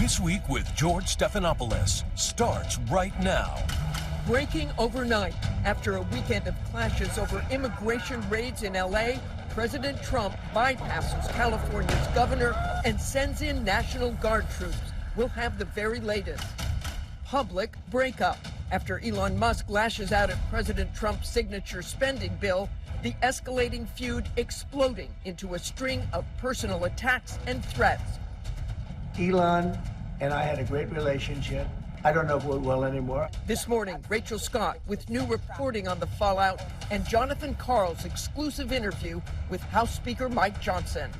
This Week with George Stephanopoulos starts right now. Breaking overnight. After a weekend of clashes over immigration raids in L.A., President Trump bypasses California's governor and sends in National Guard troops. We'll have the very latest. Public breakup. After Elon Musk lashes out at President Trump's signature spending bill, the escalating feud exploding into a string of personal attacks and threats. Elon and I had a great relationship. I don't know if we will anymore. This morning, Rachel Scott with new reporting on the fallout and Jonathan Karl's exclusive interview with House Speaker Mike Johnson.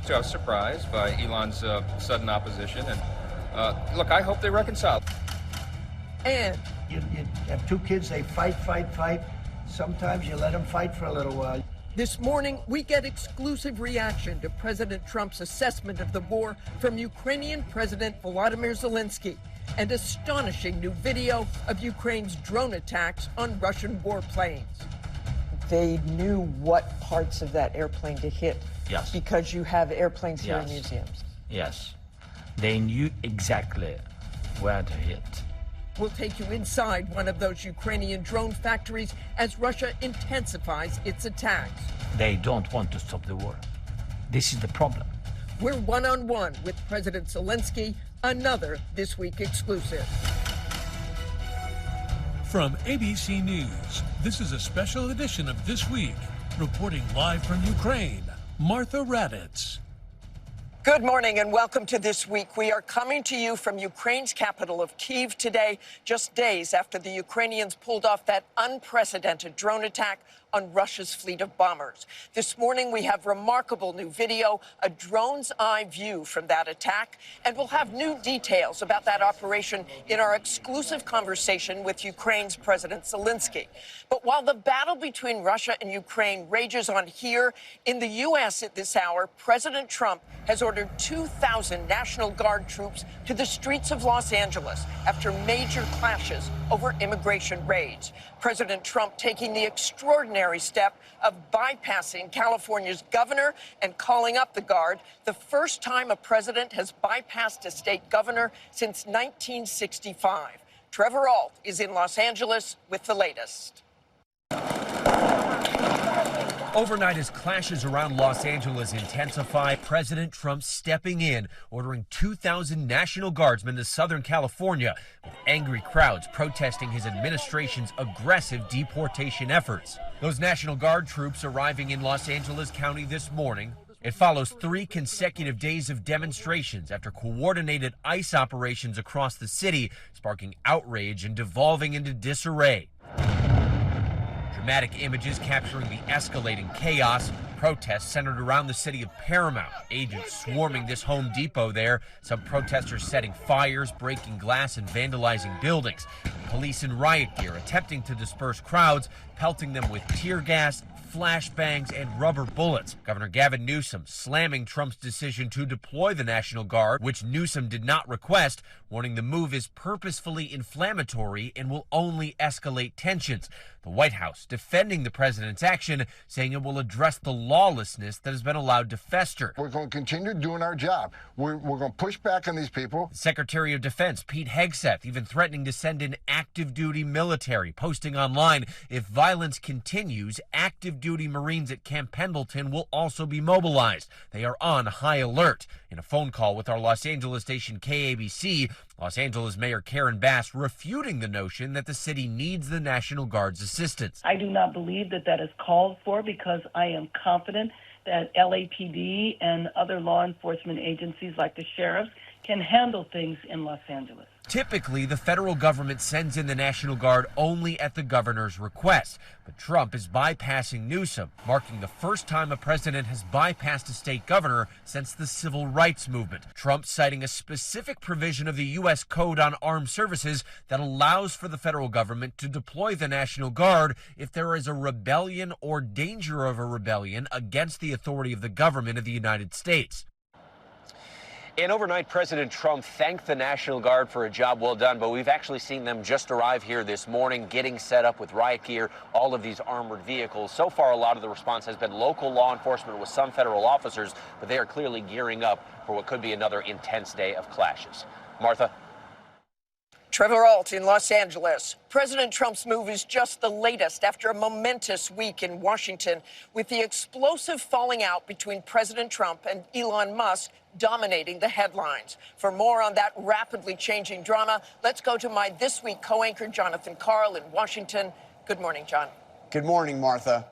So I was surprised by Elon's sudden opposition, and look, I hope they reconcile. And You have two kids, they fight. Sometimes you let them fight for a little while. this morning, we get exclusive reaction to President Trump's assessment of the war from Ukrainian President Volodmyr Zelenskyy and astonishing new video of Ukraine's drone attacks on Russian warplanes. They knew what parts of that airplane to hit. Yes. Because you have airplanes here in Yes. museums. Yes. They knew exactly where to hit. We'll take you inside one of those Ukrainian drone factories as Russia intensifies its attacks. They don't want to stop the war. This is the problem. We're one-on-one with President Zelenskyy, another This Week exclusive. From ABC News, this is a special edition of This Week. Reporting live from Ukraine, Martha Raddatz. Good morning and welcome to This Week. We are coming to you from Ukraine's capital of Kyiv today, just days after the Ukrainians pulled off that unprecedented drone attack on Russia's fleet of bombers. This morning, we have remarkable new video, a drone's eye view from that attack, and we'll have new details about that operation in our exclusive conversation with Ukraine's President Zelenskyy. But while the battle between Russia and Ukraine rages on here, in the U.S. at this hour, President Trump has ordered 2,000 National Guard troops to the streets of Los Angeles after major clashes over immigration raids. President Trump taking the extraordinary step of bypassing California's governor and calling up the Guard, the first time a president has bypassed a state governor since 1965. Trevor Ault is in Los Angeles with the latest. Overnight, as clashes around Los Angeles intensify, President Trump stepping in, ordering 2,000 National Guardsmen to Southern California, with angry crowds protesting his administration's aggressive deportation efforts. Those National Guard troops arriving in Los Angeles County this morning. It follows 3 consecutive days of demonstrations after coordinated ICE operations across the city, sparking outrage and devolving into disarray. Dramatic images capturing the escalating chaos. Protests centered around the city of Paramount. Agents swarming this Home Depot there. Some protesters setting fires, breaking glass, and vandalizing buildings. Police in riot gear attempting to disperse crowds, pelting them with tear gas, flashbangs, and rubber bullets. Governor Gavin Newsom slamming Trump's decision to deploy the National Guard, which Newsom did not request, warning the move is purposefully inflammatory and will only escalate tensions. The White House defending the president's action, saying it will address the lawlessness that has been allowed to fester. We're going to continue doing our job. We're going to push back on these people. Secretary of Defense Pete Hegseth even threatening to send in active duty military, posting online, if violence continues, active duty Marines at Camp Pendleton will also be mobilized. They are on high alert. In a phone call with our Los Angeles station KABC, Los Angeles Mayor Karen Bass refuting the notion that the city needs the National Guard's assistance. I do not believe that that is called for because I am confident that LAPD and other law enforcement agencies like the sheriffs can handle things in Los Angeles. Typically, the federal government sends in the National Guard only at the governor's request. But Trump is bypassing Newsom, marking the first time a president has bypassed a state governor since the civil rights movement. Trump citing a specific provision of the U.S. Code on Armed Services that allows for the federal government to deploy the National Guard if there is a rebellion or danger of a rebellion against the authority of the government of the United States. And overnight, President Trump thanked the National Guard for a job well done, but we've actually seen them just arrive here this morning, getting set up with riot gear, all of these armored vehicles. So far, a lot of the response has been local law enforcement with some federal officers, but they are clearly gearing up for what could be another intense day of clashes. Martha? Trevor Ault in Los Angeles. President Trump's move is just the latest after a momentous week in Washington, with the explosive falling out between President Trump and Elon Musk dominating the headlines. For more on that rapidly changing drama, let's go to my This Week co-anchor, Jonathan Karl in Washington. Good morning, John. Good morning, Martha.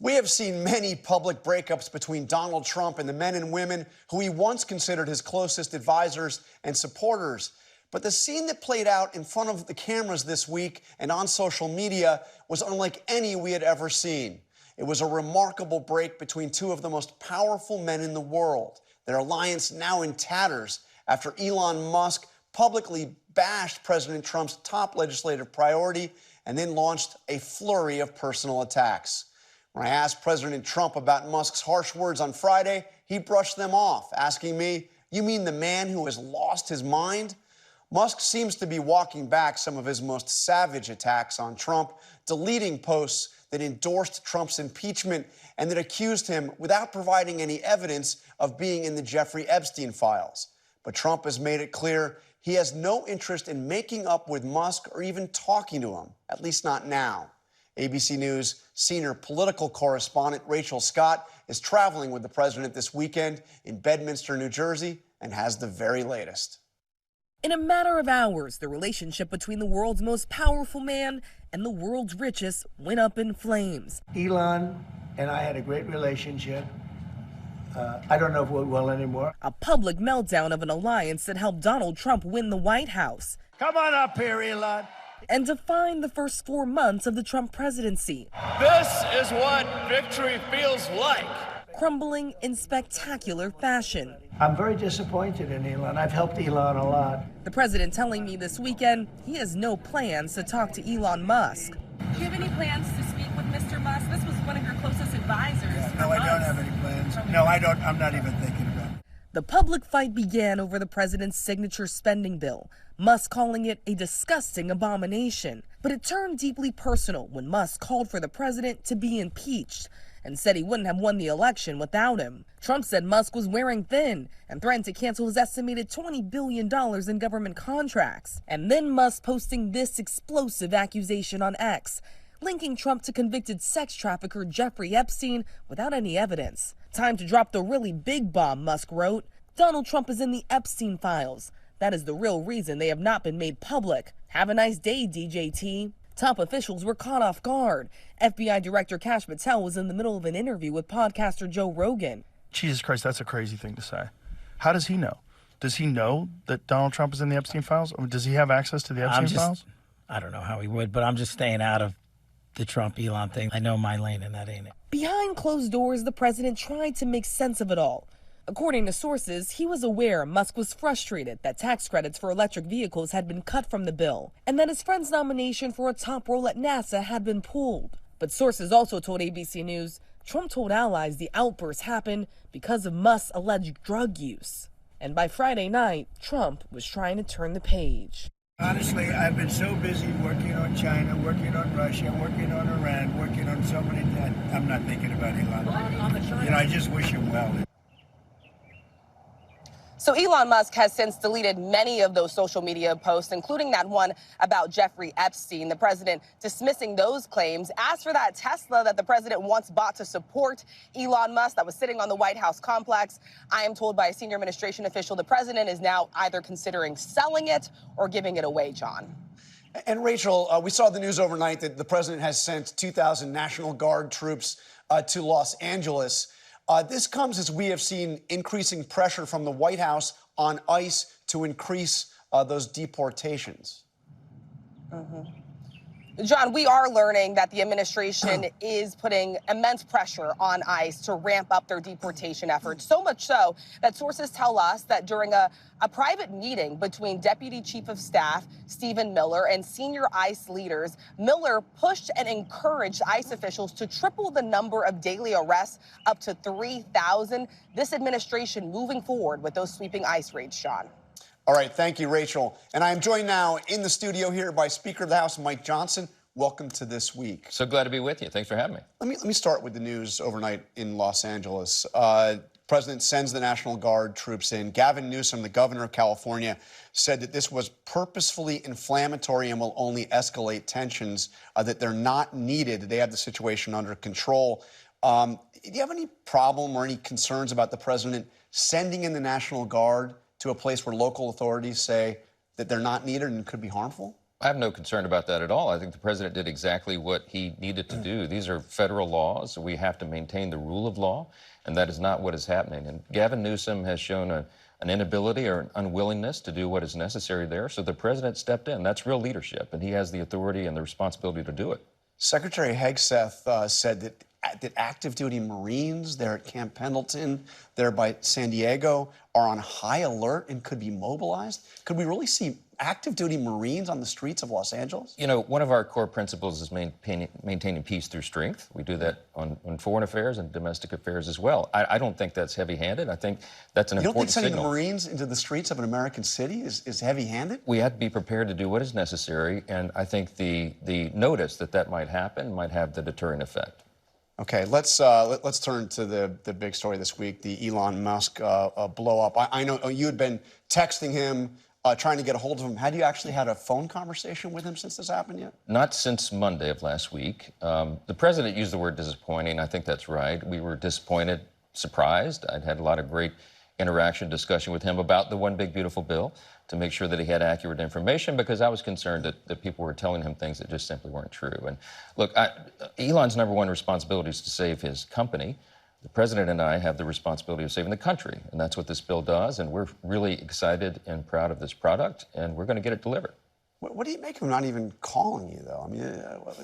We have seen many public breakups between Donald Trump and the men and women who he once considered his closest advisors and supporters. But the scene that played out in front of the cameras this week and on social media was unlike any we had ever seen. It was a remarkable break between two of the most powerful men in the world, their alliance now in tatters after Elon Musk publicly bashed President Trump's top legislative priority and then launched a flurry of personal attacks. When I asked President Trump about Musk's harsh words on Friday, he brushed them off, asking me, "You mean the man who has lost his mind?" Musk seems to be walking back some of his most savage attacks on Trump, deleting posts that endorsed Trump's impeachment and that accused him, without providing any evidence, of being in the Jeffrey Epstein files. But Trump has made it clear he has no interest in making up with Musk or even talking to him, at least not now. ABC News senior political correspondent Rachel Scott is traveling with the president this weekend in Bedminster, New Jersey, and has the very latest. In a matter of hours, the relationship between the world's most powerful man and the world's richest went up in flames. Elon and I had a great relationship. I don't know if we're well anymore. A public meltdown of an alliance that helped Donald Trump win the White House. Come on up here, Elon. And define the first 4 months of the Trump presidency. This is what victory feels like. Crumbling in spectacular fashion. I'm very disappointed in Elon. I've helped Elon a lot. The president telling me this weekend he has no plans to talk to Elon Musk. Do you have any plans to speak with Mr. Musk? This was one of your closest advisors. No, I don't have any plans. No, I don't. I'm not even thinking about it. The public fight began over the president's signature spending bill, Musk calling it a disgusting abomination. But it turned deeply personal when Musk called for the president to be impeached and said he wouldn't have won the election without him. Trump said Musk was wearing thin and threatened to cancel his estimated $20 billion in government contracts. And then Musk posting this explosive accusation on X, linking Trump to convicted sex trafficker Jeffrey Epstein without any evidence. Time to drop the really big bomb, Musk wrote. Donald Trump is in the Epstein files. That is the real reason they have not been made public. Have a nice day, DJT. Top officials were caught off guard. FBI Director Kash Patel was in the middle of an interview with podcaster Joe Rogan. Jesus Christ, that's a crazy thing to say. How does he know? Does he know that Donald Trump is in the Epstein files? Or does he have access to the Epstein files? I don't know how he would, but I'm just staying out of the Trump-Elon thing. I know my lane, and that ain't it. Behind closed doors, the president tried to make sense of it all. According to sources, he was aware Musk was frustrated that tax credits for electric vehicles had been cut from the bill, and that his friend's nomination for a top role at NASA had been pulled. But sources also told ABC News Trump told allies the outburst happened because of Musk's alleged drug use. And by Friday night, Trump was trying to turn the page. Honestly, I've been so busy working on China, working on Russia, working on Iran, working on so many things. I'm not thinking about Elon. You know, I just wish him well. So Elon Musk has since deleted many of those social media posts, including that one about Jeffrey Epstein. The president dismissing those claims. As for that Tesla that the president once bought to support Elon Musk that was sitting on the White House complex, I am told by a senior administration official the president is now either considering selling it or giving it away, John. And Rachel, we saw the news overnight that the president has sent 2,000 National Guard troops to Los Angeles. This comes as we have seen increasing pressure from the White House on ICE to increase those deportations. John, we are learning that the administration is putting immense pressure on ICE to ramp up their deportation efforts, so much so that sources tell us that during a private meeting between Deputy Chief of Staff Stephen Miller and senior ICE leaders, Miller pushed and encouraged ICE officials to triple the number of daily arrests up to 3,000. This administration moving forward with those sweeping ICE raids, Sean. All right, thank you, Rachel. And I am joined now in the studio here by Speaker of the House, Mike Johnson. Welcome to This Week. So glad to be with you. Thanks for having me. Let me start with the news overnight in Los Angeles. President sends the National Guard troops in. Gavin Newsom, the governor of California, said that this was purposefully inflammatory and will only escalate tensions, that they're not needed. They have the situation under control. Do you have any problem or any concerns about the president sending in the National Guard to a place where local authorities say that they're not needed and could be harmful? I have no concern about that at all. I think the president did exactly what he needed to do. These are federal laws. We have to maintain the rule of law, and that is not what is happening. And Gavin Newsom has shown an inability or an unwillingness to do what is necessary there, so the president stepped in. That's real leadership, and he has the authority and the responsibility to do it. Secretary Hegseth said that active duty Marines there at Camp Pendleton, there by San Diego, are on high alert and could be mobilized. Could we really see active duty Marines on the streets of Los Angeles? You know, one of our core principles is maintaining peace through strength. We do that on foreign affairs and domestic affairs as well. I don't think that's heavy-handed. I think that's an important signal. You don't think sending the Marines into the streets of an American city is heavy-handed? We have to be prepared to do what is necessary, and I think the notice that might happen might have the deterrent effect. Okay, let's turn to the big story this week, the Elon Musk blow up. I know you had been texting him, trying to get a hold of him. Had you actually had a phone conversation with him since this happened yet? Not since Monday of last week. The president used the word disappointing. I think that's right. We were disappointed, surprised. I'd had a lot of great interaction, discussion with him about the One Big Beautiful Bill to make sure that he had accurate information, because I was concerned that people were telling him things that just simply weren't true. And look, Elon's number one responsibility is to save his company. The president and I have the responsibility of saving the country, and that's what this bill does, and we're really excited and proud of this product, and we're going to get it delivered. What do you make of him not even calling you, though? I mean,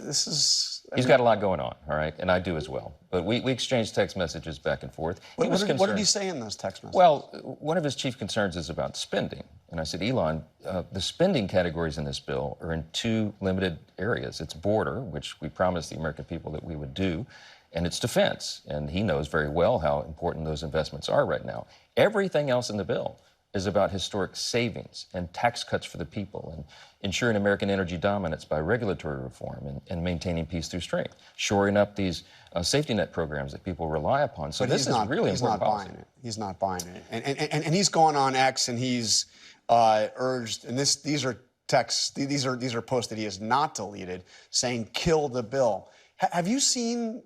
this is... He's got a lot going on, all right, and I do as well. But we exchange text messages back and forth. What did he say in those text messages? Well, one of his chief concerns is about spending. And I said, Elon, the spending categories in this bill are in two limited areas. It's border, which we promised the American people that we would do, and it's defense. And he knows very well how important those investments are right now. Everything else in the bill is about historic savings and tax cuts for the people and ensuring American energy dominance by regulatory reform and maintaining peace through strength, shoring up these safety net programs that people rely upon. So this is really important policy. He's not buying it. And he's gone on X and he's urged, and these are texts, these are posts that he has not deleted, saying kill the bill. Have you seen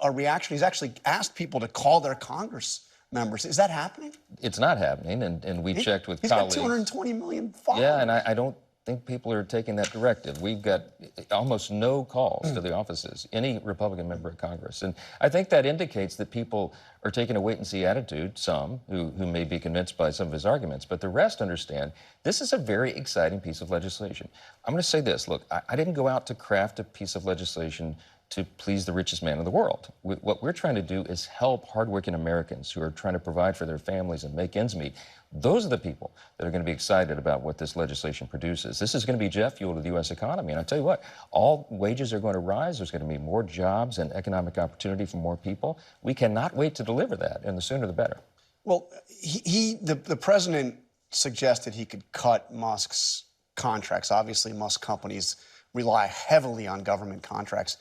a reaction? He's actually asked people to call their Congress members. Is that happening? It's not happening, and we checked with colleagues. He's got 220 million followers. Yeah, and I don't think people are taking that directive. We've got almost no calls to the offices, any Republican member of Congress. And I think that indicates that people are taking a wait-and-see attitude, some who may be convinced by some of his arguments, but the rest understand this is a very exciting piece of legislation. I'm going to say this. Look, I didn't go out to craft a piece of legislation to please the richest man in the world. What we're trying to do is help hardworking Americans who are trying to provide for their families and make ends meet. Those are the people that are going to be excited about what this legislation produces. This is going to be jet fuel to the U.S. economy. And I tell you what, all wages are going to rise. There's going to be more jobs and economic opportunity for more people. We cannot wait to deliver that, and the sooner the better. Well, the president suggested he could cut Musk's contracts. Obviously, Musk companies rely heavily on government contracts.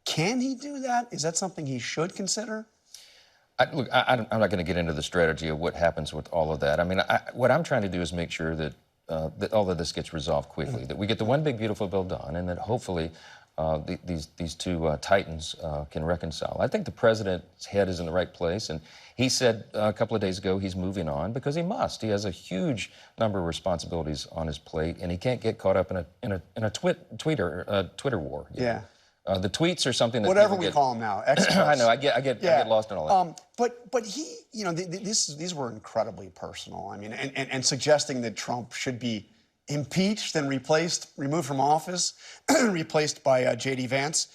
Can he do that? Is that something he should consider? Look, I'm not going to get into the strategy of what happens with all of that. I mean, what I'm trying to do is make sure that all of this gets resolved quickly, that we get the One Big Beautiful Bill done, and that hopefully these two titans can reconcile. I think the president's head is in the right place, and he said a couple of days ago he's moving on because he must. He has a huge number of responsibilities on his plate, and he can't get caught up in a Twitter war. Yeah. The tweets are something that whatever we call them now. I know. I get lost in all that. But he, you know, these were incredibly personal. I mean, and suggesting that Trump should be impeached and removed from office, replaced by J.D. Vance.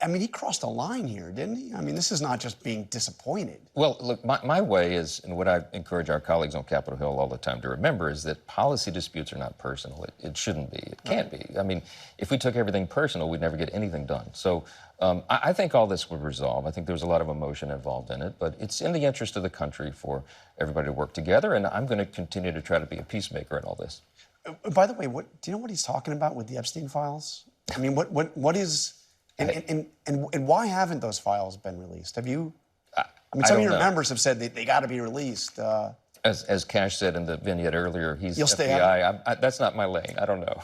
I mean, he crossed a line here, didn't he? I mean, this is not just being disappointed. Well, look, my way is, and what I encourage our colleagues on Capitol Hill all the time to remember, is that policy disputes are not personal. It shouldn't be. It can't be. I mean, if we took everything personal, we'd never get anything done. So I think all this would resolve. I think there was a lot of emotion involved in it, but it's in the interest of the country for everybody to work together, and I'm going to continue to try to be a peacemaker in all this. By the way, do you know what he's talking about with the Epstein files? I mean, what is... And why haven't those files been released? Have you? I mean, some of your members have said they got to be released. As Cash said in the vignette earlier, he's You'll FBI. That's not my lane. I don't know.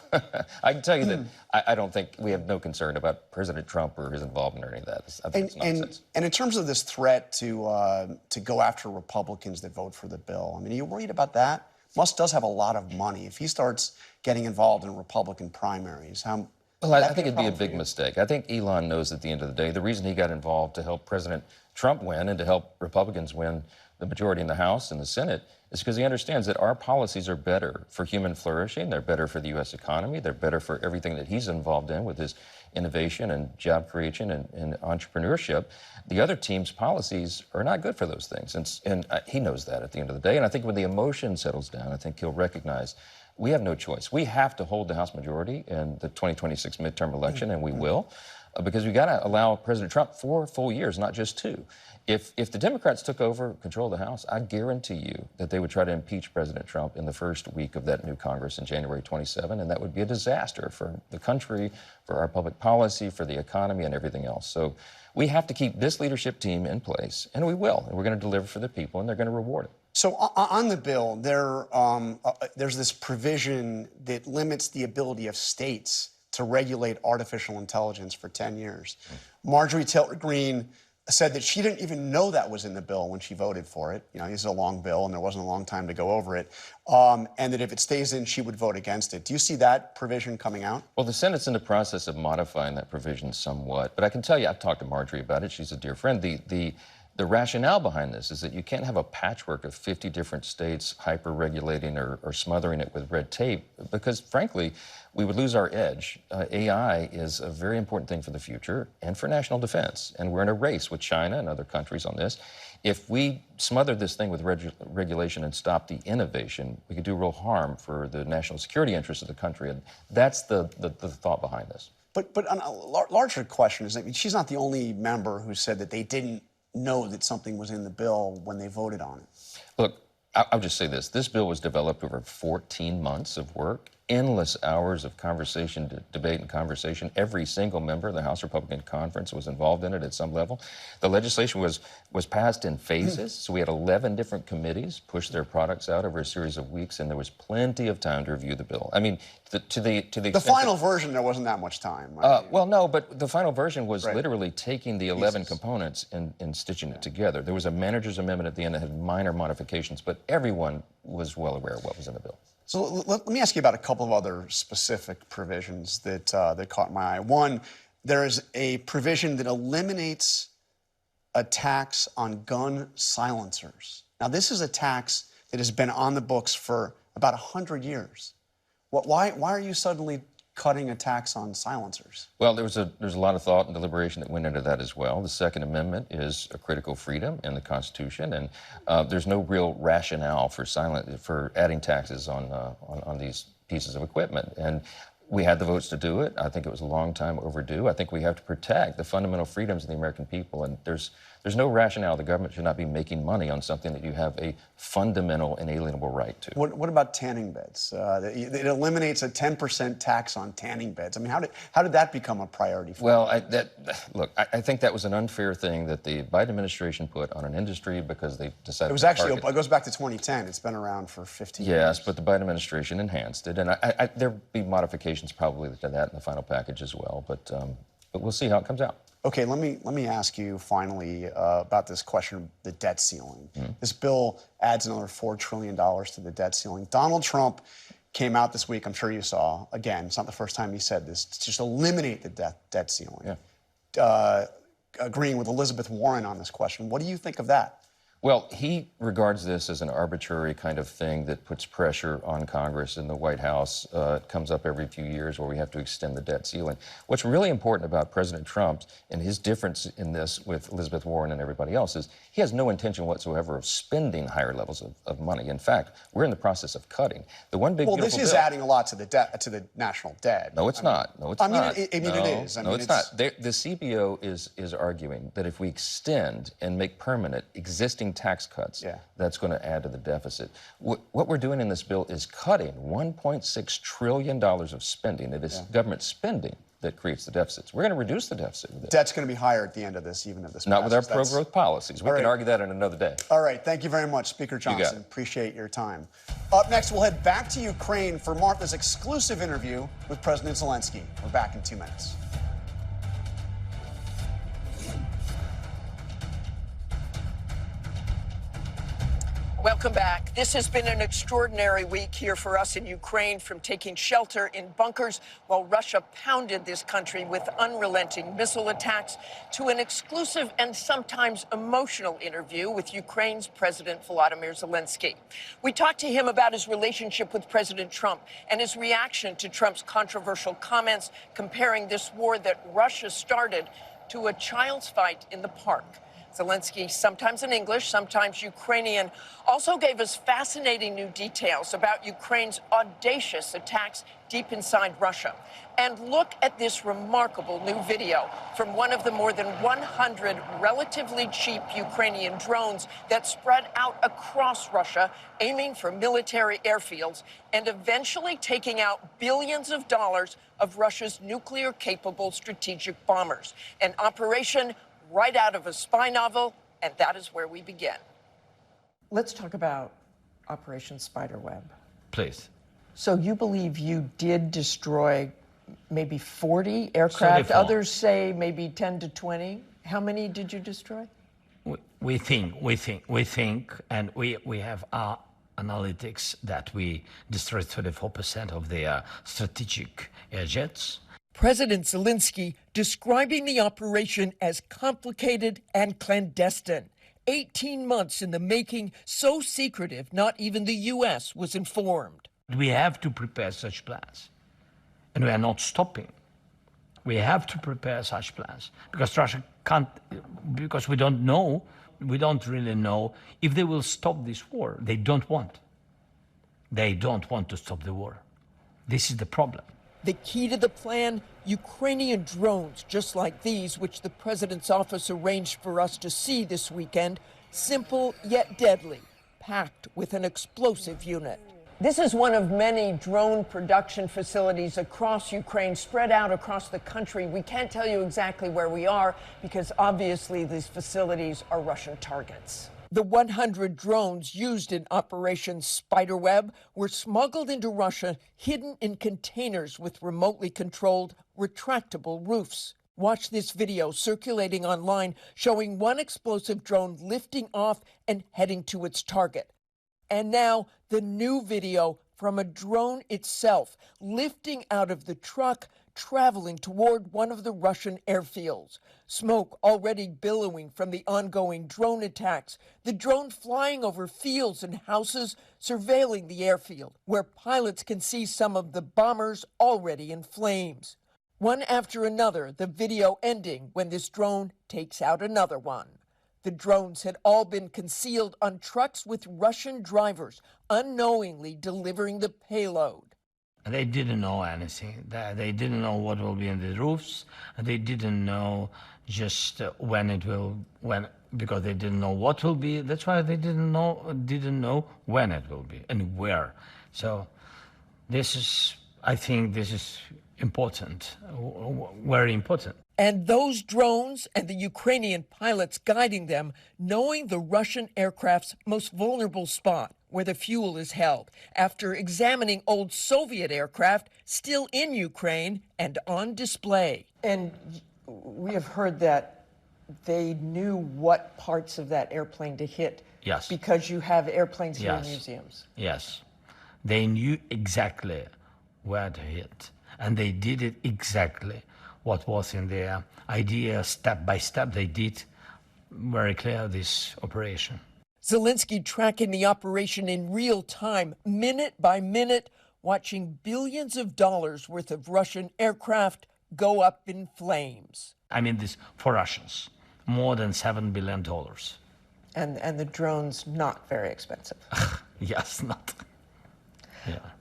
I can tell you that I don't think we have no concern about President Trump or his involvement or any of that. I think it's nonsense. And in terms of this threat to go after Republicans that vote for the bill, I mean, are you worried about that? Musk does have a lot of money. If he starts getting involved in Republican primaries, Well, I think it'd be a big mistake. I think Elon knows at the end of the day, the reason he got involved to help President Trump win and to help Republicans win the majority in the House and the Senate is because he understands that our policies are better for human flourishing, they're better for the U.S. economy, they're better for everything that he's involved in with his innovation and job creation and entrepreneurship. The other team's policies are not good for those things, and he knows that at the end of the day. And I think when the emotion settles down, I think he'll recognize we have no choice. We have to hold the House majority in the 2026 midterm election, and we will, because we got to allow President Trump 4 full years, not just 2. If the Democrats took over control of the House, I guarantee you that they would try to impeach President Trump in the first week of that new Congress in January 27, and that would be a disaster for the country, for our public policy, for the economy, and everything else. So we have to keep this leadership team in place, and we will, and we're going to deliver for the people, and they're going to reward it. So on the bill, there's this provision that limits the ability of states to regulate artificial intelligence for 10 years. Marjorie Taylor Greene said that she didn't even know that was in the bill when she voted for it. You know, this is a long bill, and there wasn't a long time to go over it. And that if it stays in, she would vote against it. Do you see that provision coming out? Well, the Senate's in the process of modifying that provision somewhat. But I can tell you, I've talked to Marjorie about it. She's a dear friend. The rationale behind this is that you can't have a patchwork of 50 different states hyper-regulating or smothering it with red tape because, frankly, we would lose our edge. AI is a very important thing for the future and for national defense, and we're in a race with China and other countries on this. If we smother this thing with regulation and stop the innovation, we could do real harm for the national security interests of the country, and that's the thought behind this. But on a larger question is, I mean, she's not the only member who said that they didn't know that something was in the bill when they voted on it. Look, I'll just say this. This bill was developed over 14 months of work, endless hours of conversation, debate and conversation. Every single member of the House Republican Conference was involved in it at some level. The legislation was passed in phases, so we had 11 different committees push their products out over a series of weeks, and there was plenty of time to review the bill. I mean, to the extent the final version, there wasn't that much time. Well, no, but the final version was literally taking the 11 components and stitching it together. There was a manager's amendment at the end that had minor modifications, but everyone was well aware of what was in the bill. So let me ask you about a couple of other specific provisions that caught my eye. One, there is a provision that eliminates a tax on gun silencers. Now, this is a tax that has been on the books for about 100 years. Why are you suddenly cutting a tax on silencers? Well, there's a lot of thought and deliberation that went into that as well. The Second Amendment is a critical freedom in the Constitution, and there's no real rationale for adding taxes on these pieces of equipment. And we had the votes to do it. I think it was a long time overdue. I think we have to protect the fundamental freedoms of the American people, and there's no rationale. The government should not be making money on something that you have a fundamental, inalienable right to. What about tanning beds? It eliminates a 10% tax on tanning beds. I mean, how did that become a priority for you? Well, I think that was an unfair thing that the Biden administration put on an industry because they decided. It was actually, it goes back to 2010. It's been around for 15 years. Yes, but the Biden administration enhanced it, and there'll be modifications probably to that in the final package as well. But we'll see how it comes out. Okay, let me ask you finally about this question of the debt ceiling. This bill adds another $4 trillion to the debt ceiling. Donald Trump came out this week, I'm sure you saw, again, it's not the first time he said this, to just eliminate the debt ceiling. Agreeing with Elizabeth Warren on this question. What do you think of that? Well, he regards this as an arbitrary kind of thing that puts pressure on Congress and the White House. It comes up every few years where we have to extend the debt ceiling. What's really important about President Trump and his difference in this with Elizabeth Warren and everybody else is he has no intention whatsoever of spending higher levels of money. In fact, we're in the process of cutting. The one big this is adding a lot to the debt, to the national debt. No, it's not. No, it's not. It is. No, it's not. The CBO is arguing that if we extend and make permanent existing tax cuts, that's going to add to the deficit. What we're doing in this bill is cutting $1.6 trillion of spending. It is government spending that creates the deficits. We're going to reduce the deficit with it. Debt's going to be higher at the end of this, even if this Not with our passes. pro-growth policies. We can argue that in another day. All right. Thank you very much, Speaker Johnson. Appreciate your time. Up next, we'll head back to Ukraine for Martha's exclusive interview with President Zelenskyy. We're back in 2 minutes. Welcome back. This has been an extraordinary week here for us in Ukraine, from taking shelter in bunkers while Russia pounded this country with unrelenting missile attacks to an exclusive and sometimes emotional interview with Ukraine's President Volodymyr Zelenskyy. We talked to him about his relationship with President Trump and his reaction to Trump's controversial comments comparing this war that Russia started to a child's fight in the park. Zelenskyy, sometimes in English, sometimes Ukrainian, also gave us fascinating new details about Ukraine's audacious attacks deep inside Russia. And look at this remarkable new video from one of the more than 100 relatively cheap Ukrainian drones that spread out across Russia, aiming for military airfields and eventually taking out billions of dollars of Russia's nuclear-capable strategic bombers. An operation right out of a spy novel, and that is where we begin. Let's talk about Operation Spiderweb. Please. So you believe you did destroy maybe 40 aircraft? 34. Others say maybe 10 to 20. How many did you destroy? We think, and we have our analytics that we destroyed 34% of their strategic air jets. President Zelenskyy describing the operation as complicated and clandestine. 18 months in the making, so secretive, not even the U.S. was informed. We have to prepare such plans, and we are not stopping. We have to prepare such plans because Russia can't, because we don't really know if they will stop this war. They don't want to stop the war. This is the problem. The key to the plan, Ukrainian drones just like these, which the president's office arranged for us to see this weekend, simple yet deadly, packed with an explosive unit. This is one of many drone production facilities across Ukraine, spread out across the country. We can't tell you exactly where we are because obviously these facilities are Russian targets. The 100 drones used in Operation Spiderweb were smuggled into Russia, hidden in containers with remotely controlled, retractable roofs. Watch this video circulating online showing one explosive drone lifting off and heading to its target. And now the new video from a drone itself lifting out of the truck, traveling toward one of the Russian airfields. Smoke already billowing from the ongoing drone attacks. The drone flying over fields and houses, surveilling the airfield, where pilots can see some of the bombers already in flames. One after another, the video ending when this drone takes out another one. The drones had all been concealed on trucks with Russian drivers, unknowingly delivering the payload. They didn't know anything. They didn't know what will be in the roofs. They didn't know just because they didn't know what will be. That's why they didn't know when it will be and where. So I think this is important, very important. And those drones and the Ukrainian pilots guiding them, knowing the Russian aircraft's most vulnerable spot, where the fuel is held, after examining old Soviet aircraft still in Ukraine and on display. And we have heard that they knew what parts of that airplane to hit. Yes. Because you have airplanes here in museums. Yes. They knew exactly where to hit. And they did it exactly what was in their idea, step by step. They did very clear this operation. Zelenskyy tracking the operation in real time, minute by minute, watching billions of dollars worth of Russian aircraft go up in flames. I mean this for Russians, more than $7 billion. And the drones not very expensive. Yes, not.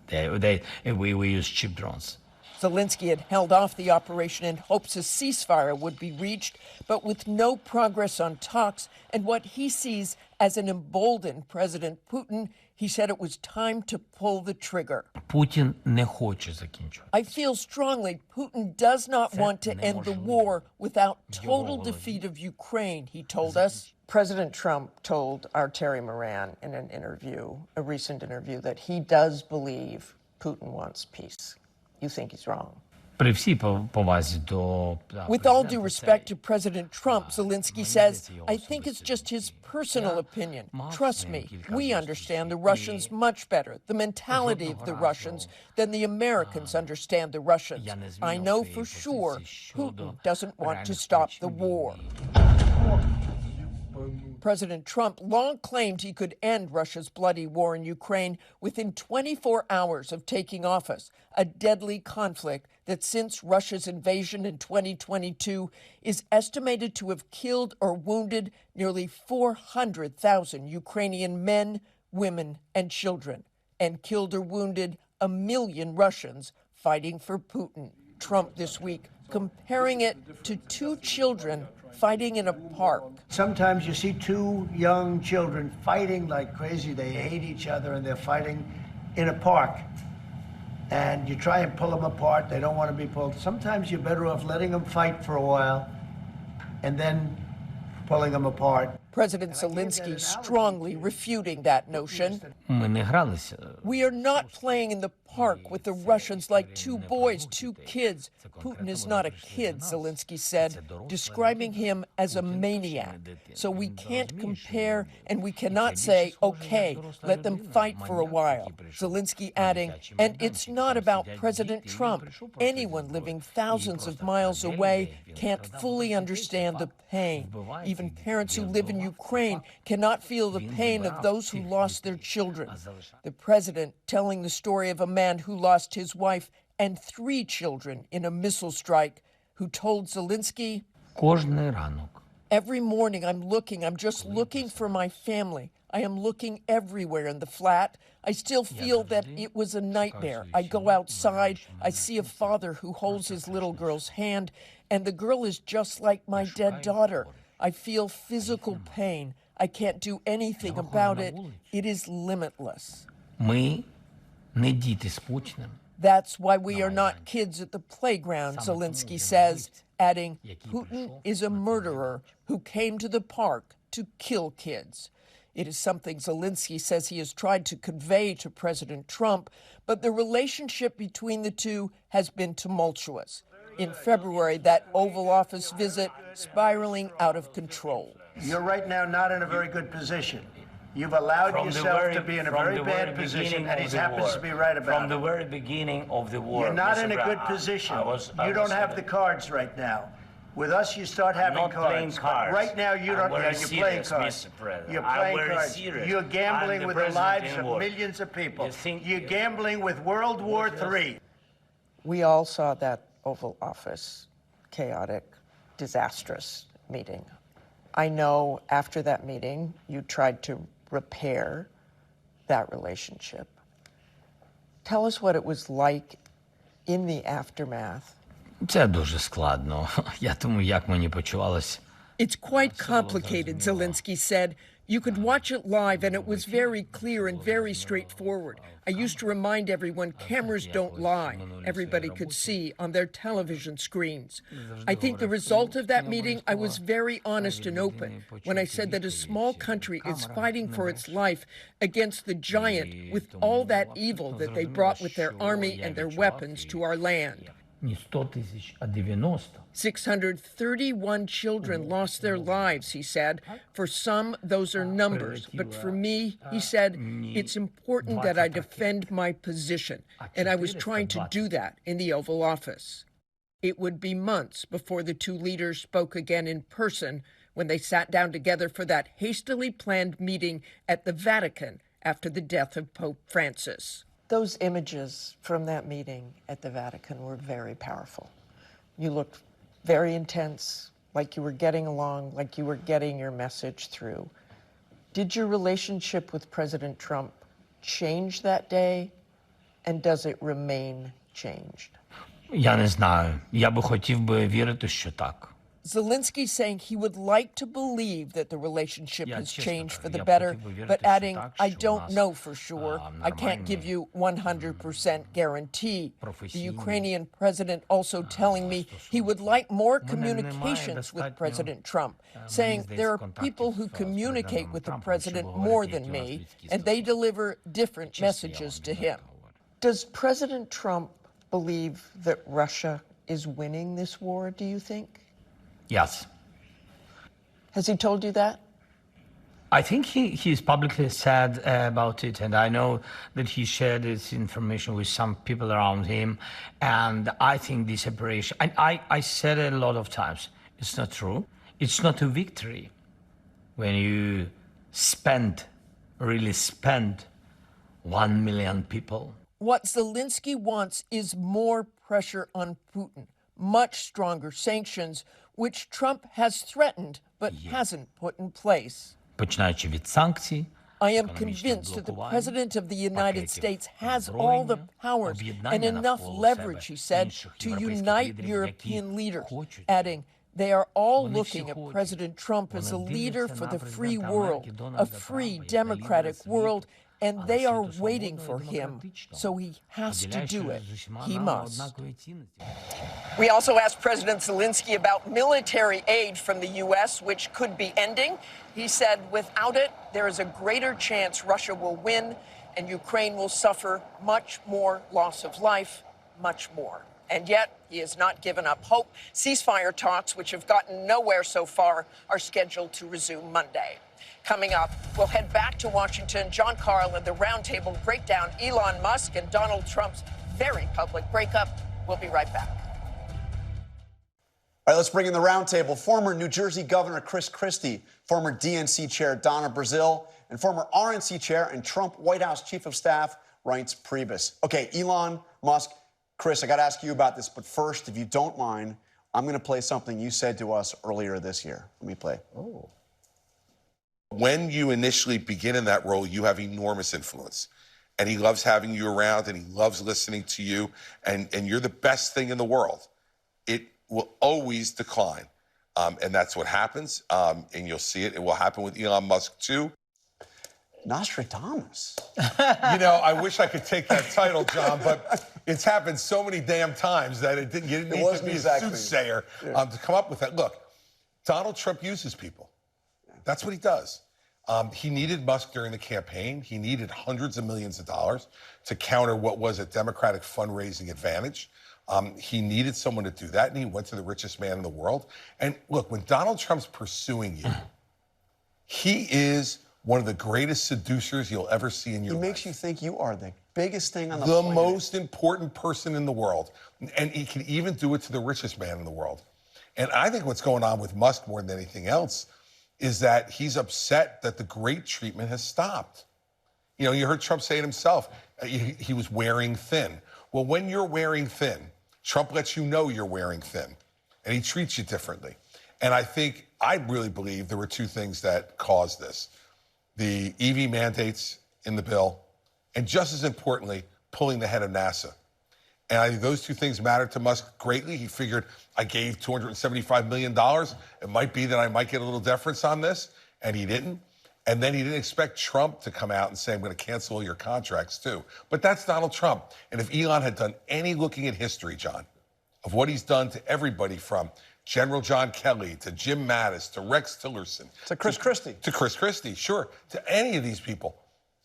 Yeah, we use cheap drones. Zelenskyy had held off the operation in hopes a ceasefire would be reached, but with no progress on talks and what he sees as an emboldened President Putin, he said it was time to pull the trigger. Putin не хоче закінчувати. I feel strongly Putin does not want to end the war without total defeat of Ukraine, he told us. President Trump told our Terry Moran in an interview, a recent interview, that he does believe Putin wants peace. You think he's wrong. При всій повазі до With all due respect to President Trump, Zelenskyy says, I think it's just his personal opinion. Trust me, we understand the Russians much better, the mentality of the Russians, than the Americans understand the Russians. I know for sure Putin doesn't want to stop the war. President Trump long claimed he could end Russia's bloody war in Ukraine within 24 hours of taking office, a deadly conflict that since Russia's invasion in 2022 is estimated to have killed or wounded nearly 400,000 Ukrainian men, women, and children, and killed or wounded 1 million Russians fighting for Putin. Trump this week comparing it to 2 children fighting in a park. Sometimes you see 2 young children fighting like crazy. They hate each other and they're fighting in a park. And you try and pull them apart. They don't want to be pulled. Sometimes you're better off letting them fight for a while and then pulling them apart. President Zelenskyy strongly refuting that notion. Ми не гралися. We are not playing in the park with the Russians like 2 boys, 2 kids. Putin is not a kid, Zelenskyy said, describing him as a maniac. So we can't compare and we cannot say, okay, let them fight for a while. Zelenskyy adding, and it's not about President Trump. Anyone living thousands of miles away can't fully understand the pain. Even parents who live in Ukraine cannot feel the pain of those who lost their children. The president telling the story of a man who lost his wife and 3 children in a missile strike, who told Zelenskyy, Кожний ранок. every morning I'm just looking for my family. I am looking everywhere in the flat. I still feel that it was a nightmare. I go outside, I see a father who holds his little girl's hand, and the girl is just like my dead daughter. I feel physical pain. I can't do anything about it. It is limitless. Ми не діти з Путіним. That's why we are not kids at the playground, Zelenskyy says, adding, Putin is a murderer who came to the park to kill kids. It is something Zelenskyy says he has tried to convey to President Trump, but the relationship between the two has been tumultuous. In February, that Oval Office visit spiraling out of control. You're right now not in a very good position. You've allowed yourself to be in a very bad position, and he happens to be right about it. From the very beginning of the war. You're not in a good position. You don't have the cards right now. With us, you start having cards. But right now, you don't. You're playing cards. You're playing cards. You're gambling with the lives of millions of people. You're gambling with World War III. We all saw that Oval Office chaotic, disastrous meeting. I know after that meeting, you tried to repair that relationship. Tell us what it was like in the aftermath. Це дуже складно. Я тому, як мені почувалося. It's quite complicated, Zelenskyy said. You could watch it live, and it was very clear and very straightforward. I used to remind everyone cameras don't lie. Everybody could see on their television screens. I think the result of that meeting, I was very honest and open when I said that a small country is fighting for its life against the giant with all that evil that they brought with their army and their weapons to our land. Не 100 тисяч, а 90. 631 children lost their lives, he said. For some, those are numbers. But for me, he said, it's important that I defend my position. And I was trying to do that in the Oval Office. It would be months before the 2 leaders spoke again in person when they sat down together for that hastily planned meeting at the Vatican after the death of Pope Francis. Those images from that meeting at the Vatican were very powerful. You looked very intense, like you were getting along, like you were getting your message through. Did your relationship with President Trump change that day, and does it remain changed? Я не знаю. Я би хотів би вірити, що так. Zelensky saying he would like to believe that the relationship has changed for the better, but adding, I don't know for sure. I can't give you 100% guarantee. The Ukrainian president also telling me he would like more communications with President Trump, saying there are people who communicate with the president more than me, and they deliver different messages to him. Does President Trump believe that Russia is winning this war, do you think? Yes. Has he told you that? I think he's publicly said about it, and I know that he shared this information with some people around him, and I think the separation, and I said it a lot of times, it's not true. It's not a victory when you really spend 1 million people. What Zelensky wants is more pressure on Putin, much stronger sanctions, which Trump has threatened but hasn't put in place. Починаючи від санкцій, I am convinced that the President of the United States has all the powers and enough leverage, he said, to unite European leaders, adding, they are all looking at President Trump as a leader for the free world, a free democratic world, and they are waiting for him, so he has to do it. He must. We also asked President Zelensky about military aid from the U.S., which could be ending. He said without it, there is a greater chance Russia will win, and Ukraine will suffer much more loss of life, much more. And yet, he has not given up hope. Ceasefire talks, which have gotten nowhere so far, are scheduled to resume Monday. Coming up, we'll head back to Washington. John Carl and the roundtable break down Elon Musk and Donald Trump's very public breakup. We'll be right back. All right, let's bring in the roundtable. Former New Jersey Governor Christie, former DNC Chair Donna, Brazile, and former RNC Chair and Trump White House Chief of Staff Reince Priebus. Okay, Elon, Musk, Chris, I got to ask you about this, but first, if you don't mind, I'm going to play something you said to us earlier this year. Let me play. Oh. When you initially begin in that role, you have enormous influence. And he loves having you around, and he loves listening to you, and you're the best thing in the world. It will always decline. And that's what happens, and you'll see it. It will happen with Elon Musk, too. Nostradamus. You know, I wish I could take that title, John, but it's happened so many damn times that you didn't need to be exactly a soothsayer to come up with that. Look, Donald Trump uses people. That's what he does. He needed Musk during the campaign. He needed hundreds of millions of dollars to counter what was a Democratic fundraising advantage. He needed someone to do that, and he went to the richest man in the world. And look, when Donald Trump's pursuing you, he is one of the greatest seducers you'll ever see in your life. He makes you think you are the biggest thing on the planet. The most important person in the world. And he can even do it to the richest man in the world. And I think what's going on with Musk more than anything else is that he's upset that the great treatment has stopped. You know, you heard Trump say it himself. He was wearing thin. Well, when you're wearing thin, Trump lets you know you're wearing thin, and he treats you differently. And I really believe there were two things that caused this. The EV mandates in the bill, and just as importantly, pulling the head of NASA. And I think those two things mattered to Musk greatly. He figured, I gave $275 million. It might be that I might get a little deference on this, and he didn't. And then he didn't expect Trump to come out and say, I'm going to cancel all your contracts, too. But that's Donald Trump. And if Elon had done any looking at history, John, of what he's done to everybody from General John Kelly to Jim Mattis to Rex Tillerson. To Chris Christie. To Chris Christie, sure. To any of these people.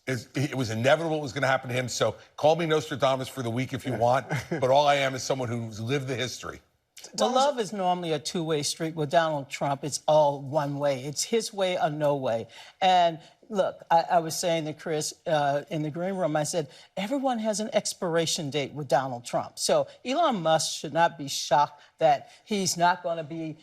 It was inevitable it was going to happen to him. So call me Nostradamus for the week if you want. But all I am is someone who's lived the history. Well, love is normally a two-way street. With Donald Trump, it's all one way. It's his way or no way. And Look, I was saying to Chris in the green room, I said, everyone has an expiration date with Donald Trump. So Elon Musk should not be shocked that he's not going to be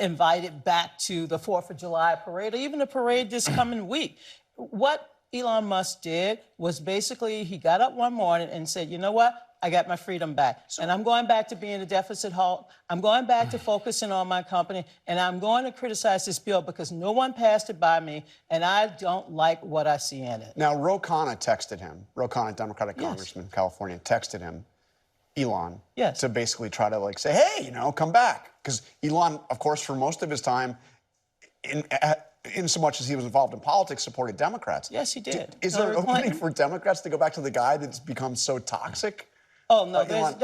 invited back to the 4th of July parade or even the parade this coming week. What Elon Musk did was basically he got up one morning and said, you know what? I got my freedom back. And I'm going back to being a deficit halt. I'm going back to focusing on my company. And I'm going to criticize this bill because no one passed it by me. And I don't like what I see in it. Now, Ro Khanna texted him. Ro Khanna, Democratic congressman, California, texted him, Elon, to basically try to say, hey, come back. Because Elon, of course, for most of his time, in so much as he was involved in politics, supported Democrats. Yes, he did. Is there an opening for Democrats to go back to the guy that's become so toxic? Oh, no,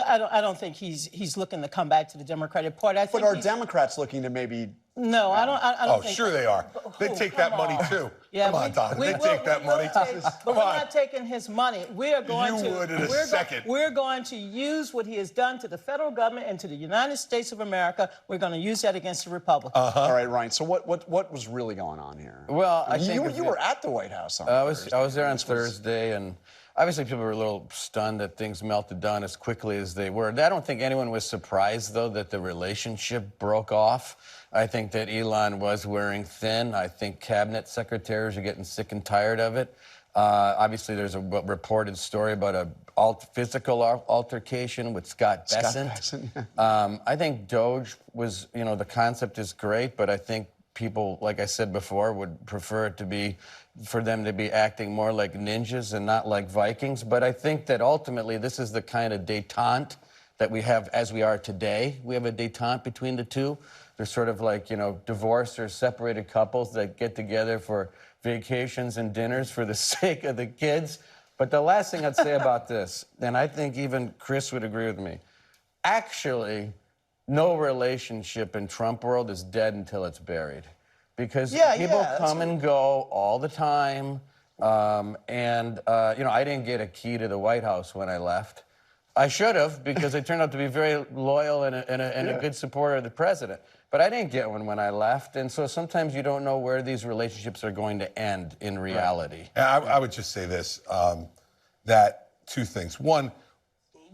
I don't think he's looking to come back to the Democratic Party. I think but are Democrats looking to maybe... No, I don't think... Oh, sure they are. They take that money, too. Yeah, come on, Donna. They take that money. Come on. We're not taking his money. We are going to... You would in a second. We're going to use what he has done to the federal government and to the United States of America. We're going to use that against the Republicans. All right, Ryan, so what was really going on here? Well, I think... You were at the White House on Thursday. I was there on Thursday, and... Obviously, people were a little stunned that things melted down as quickly as they were. I don't think anyone was surprised, though, that the relationship broke off. I think that Elon was wearing thin. I think cabinet secretaries are getting sick and tired of it. Obviously, there's a reported story about a physical altercation with Scott Bessent. I think Doge was, the concept is great, but I think people, like I said before, would prefer it to be for them to be acting more like ninjas and not like Vikings. But I think that ultimately this is the kind of détente that we have as we are today. We have a détente between the two. They're sort of like, divorced or separated couples that get together for vacations and dinners for the sake of the kids. But the last thing I'd say about this, and I think even Chris would agree with me, actually, no relationship in Trump world is dead until it's buried. Because people come and go all the time. I didn't get a key to the White House when I left. I should have, because I turned out to be very loyal and a good supporter of the president. But I didn't get one when I left. And so sometimes you don't know where these relationships are going to end in reality. Right. I would just say this, that two things. One,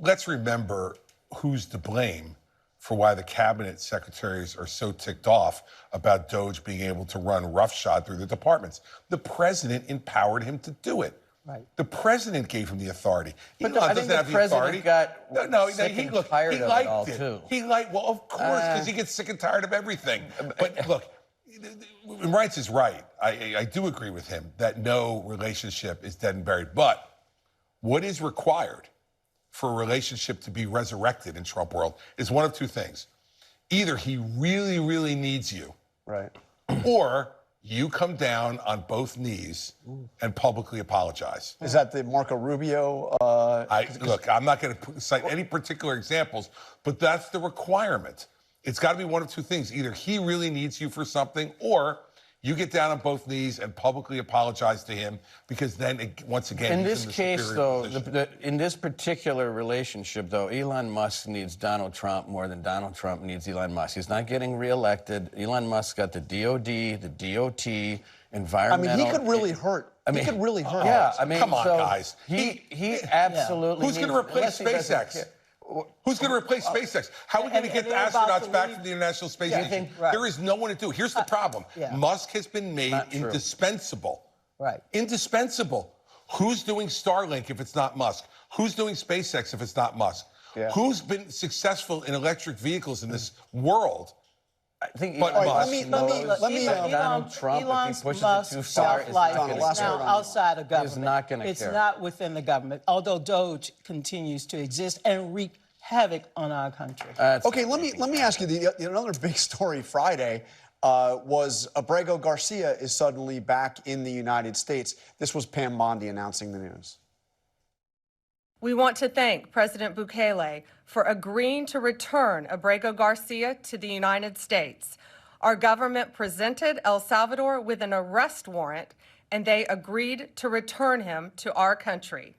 let's remember who's to blame for why the cabinet secretaries are so ticked off about Doge being able to run roughshod through the departments. The president empowered him to do it. Right. The president gave him the authority. But I think the president got sick and tired of it all, too. Well, of course, because he gets sick and tired of everything. But look, Reince is right. I do agree with him that no relationship is dead and buried. But what is required for a relationship to be resurrected in Trump world is one of two things. Either he really, really needs you, right, or you come down on both knees and publicly apologize. Is that the Marco Rubio? Look, I'm not going to cite any particular examples, but that's the requirement. It's got to be one of two things. Either he really needs you for something, or you get down on both knees and publicly apologize to him, because then, once again, in this case, though, in this particular relationship, though, Elon Musk needs Donald Trump more than Donald Trump needs Elon Musk. He's not getting reelected. Elon Musk got the DOD, the DOT, environmental. I mean, he could really hurt. He could really hurt. Yeah, I mean, come on, guys. He absolutely. Who's going to replace SpaceX? Who's going to replace SpaceX? How are we going to get the astronauts back from the International Space Station? There is no one to do. Here's the problem. Musk has been made indispensable. Right. Indispensable. Who's doing Starlink if it's not Musk? Who's doing SpaceX if it's not Musk? Who's been successful in electric vehicles in this world? I think Donald Trump, if he pushes it too far, is now outside of government. He's not going to care. It's not within the government, although Doge continues to exist and wreak havoc on our country. Okay, let me ask you, another big story Friday was Abrego Garcia is suddenly back in the United States. This was Pam Bondi announcing the news. We want to thank President Bukele for agreeing to return Abrego Garcia to the United States. Our government presented El Salvador with an arrest warrant, and they agreed to return him to our country.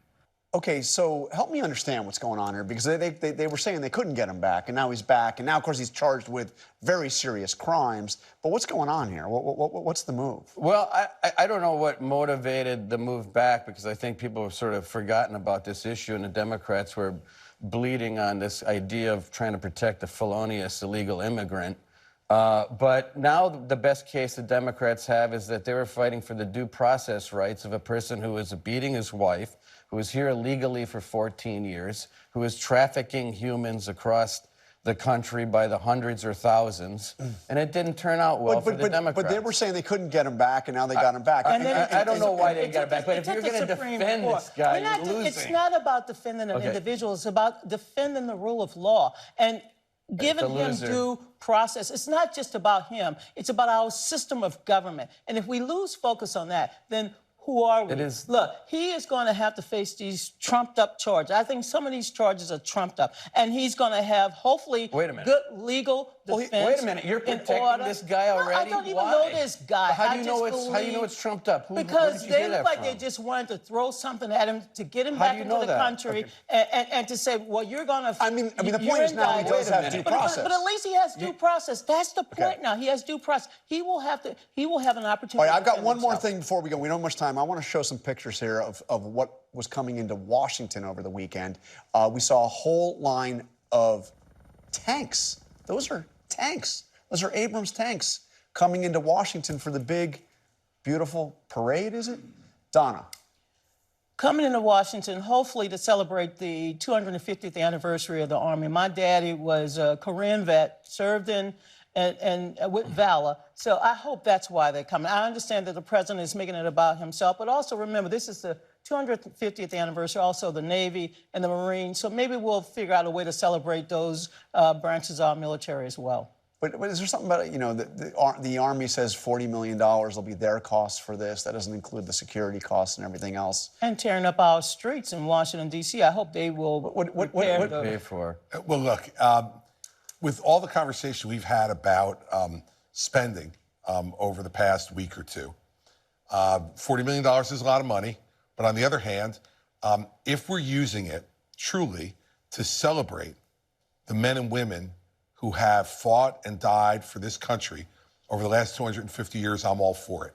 Okay, so help me understand what's going on here, because they were saying they couldn't get him back, and now he's back, and now, of course, he's charged with very serious crimes. But what's going on here? What's the move? Well, I don't know what motivated the move back, because I think people have sort of forgotten about this issue, and the Democrats were bleeding on this idea of trying to protect the felonious illegal immigrant. But now the best case the Democrats have is that they were fighting for the due process rights of a person who is beating his wife, who is here illegally for 14 years, who is trafficking humans across the country by the hundreds or thousands, and it didn't turn out well for the Democrats. But they were saying they couldn't get him back, and now they got him back. I don't know why they got him back, but if you're going to defend this guy, you're losing. It's not about defending an individual. It's about defending the rule of law and giving him due process. It's not just about him. It's about our system of government. And if we lose focus on that, then who are we? Look, he is going to have to face these trumped-up charges. I think some of these charges are trumped up. And he's going to have, hopefully, good legal defense. Wait a minute. You're protecting this guy already? I don't even know this guy. How do you know it's trumped up? Because they look like they just wanted to throw something at him to get him back into the country and to say, well, you're going to... I mean, the point is now he does have due process. But at least he has due process. That's the point now. He has due process. He will have an opportunity. All right, I've got one more thing before we go. We don't have much time. I want to show some pictures here of what was coming into Washington over the weekend. We saw a whole line of tanks. Those are tanks. Those are Abrams tanks coming into Washington for the big, beautiful parade, is it? Donna. Coming into Washington, hopefully to celebrate the 250th anniversary of the Army. My daddy was a Korean vet, served in and with valor. So I hope that's why they're coming. I understand that the president is making it about himself, but also remember, this is the 250th anniversary, also the Navy and the Marines. So maybe we'll figure out a way to celebrate those branches of our military as well. But is there something about it, you know, the Army says $40 million will be their costs for this. That doesn't include the security costs and everything else. And tearing up our streets in Washington, D.C. I hope they will pay for. Well, look, with all the conversation we've had about spending over the past week or two, $40 million is a lot of money. But on the other hand, if we're using it truly to celebrate the men and women who have fought and died for this country over the last 250 years, I'm all for it.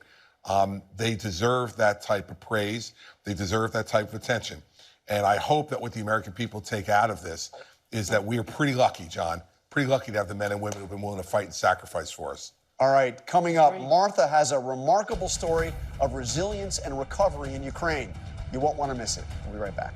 They deserve that type of praise. They deserve that type of attention. And I hope that what the American people take out of this is that we are pretty lucky, John, pretty lucky to have the men and women who've been willing to fight and sacrifice for us. All right, coming up, Martha has a remarkable story of resilience and recovery in Ukraine. You won't want to miss it. We'll be right back.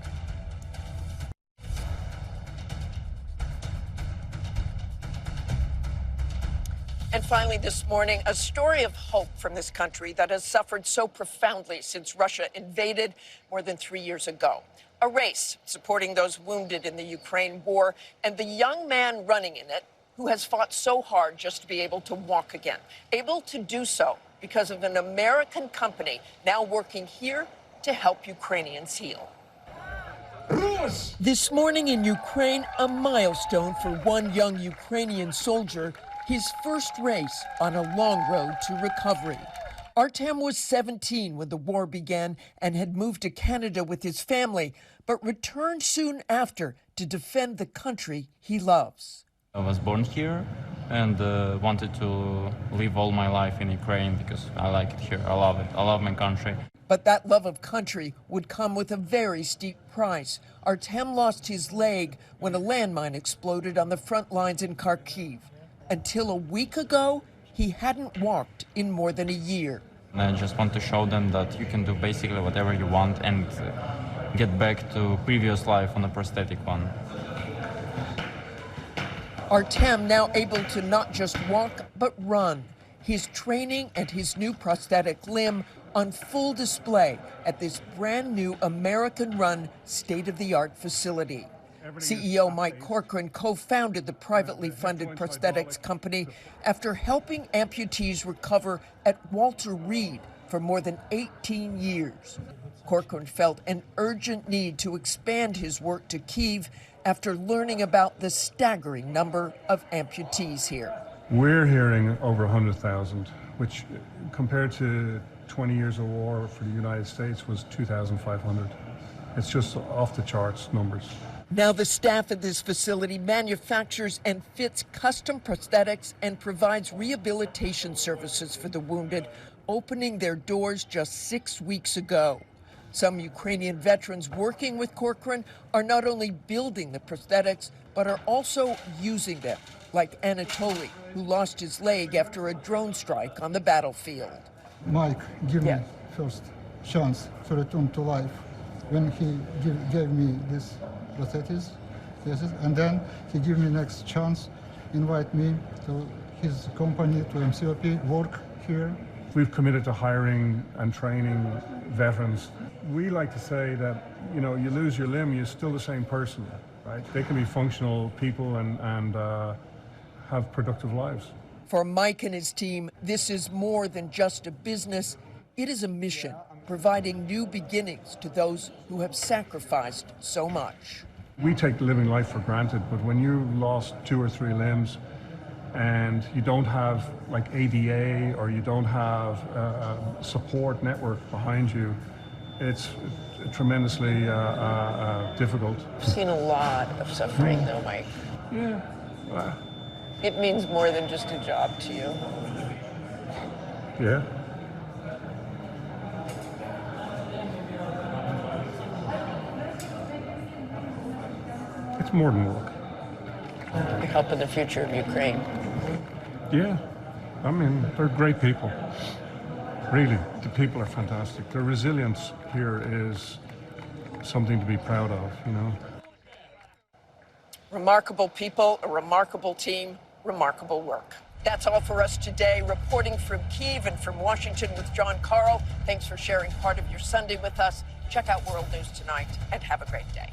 And finally this morning, a story of hope from this country that has suffered so profoundly since Russia invaded more than 3 years ago. A race supporting those wounded in the Ukraine war and the young man running in it who has fought so hard just to be able to walk again. Able to do so because of an American company now working here to help Ukrainians heal. This morning in Ukraine, a milestone for one young Ukrainian soldier, his first race on a long road to recovery. Artem was 17 when the war began and had moved to Canada with his family, but returned soon after to defend the country he loves. I was born here and wanted to live all my life in Ukraine because I like it here. I love it. I love my country. But that love of country would come with a very steep price. Artem lost his leg when a landmine exploded on the front lines in Kharkiv. Until a week ago, he hadn't walked in more than a year. And I just want to show them that you can do basically whatever you want and get back to previous life on a prosthetic one. Artem now able to not just walk, but run. His training and his new prosthetic limb on full display at this brand new American-run, state-of-the-art facility. CEO Mike Corcoran co-founded the privately funded prosthetics company after helping amputees recover at Walter Reed for more than 18 years. Corcoran felt an urgent need to expand his work to Kyiv after learning about the staggering number of amputees here. We're hearing over 100,000, which compared to 20 years of war for the United States was 2,500. It's just off the charts numbers. Now the staff at this facility manufactures and fits custom prosthetics and provides rehabilitation services for the wounded, opening their doors just 6 weeks ago. Some Ukrainian veterans working with Corcoran are not only building the prosthetics, but are also using them, like Anatoly, who lost his leg after a drone strike on the battlefield. Mike gave me first chance to return to life when he gave me this prosthesis, and then he gave me next chance, invite me to his company, to MCOP, work here. We've committed to hiring and training veterans. We like to say that, you know, you lose your limb, you're still the same person, right? They can be functional people and have productive lives. For Mike and his team, this is more than just a business. It is a mission, providing new beginnings to those who have sacrificed so much. We take living life for granted, but when you've lost 2 or 3 limbs and you don't have like ADA or you don't have a support network behind you, it's tremendously difficult. I've seen a lot of suffering though, Mike. Yeah. It means more than just a job to you. Yeah. It's more than work. You're helping the future of Ukraine. Yeah. I mean, they're great people. Really, the people are fantastic. Their resilience here is something to be proud of, you know. Remarkable people, a remarkable team, remarkable work. That's all for us today. Reporting from Kyiv and from Washington with John Carl. Thanks for sharing part of your Sunday with us. Check out World News Tonight and have a great day.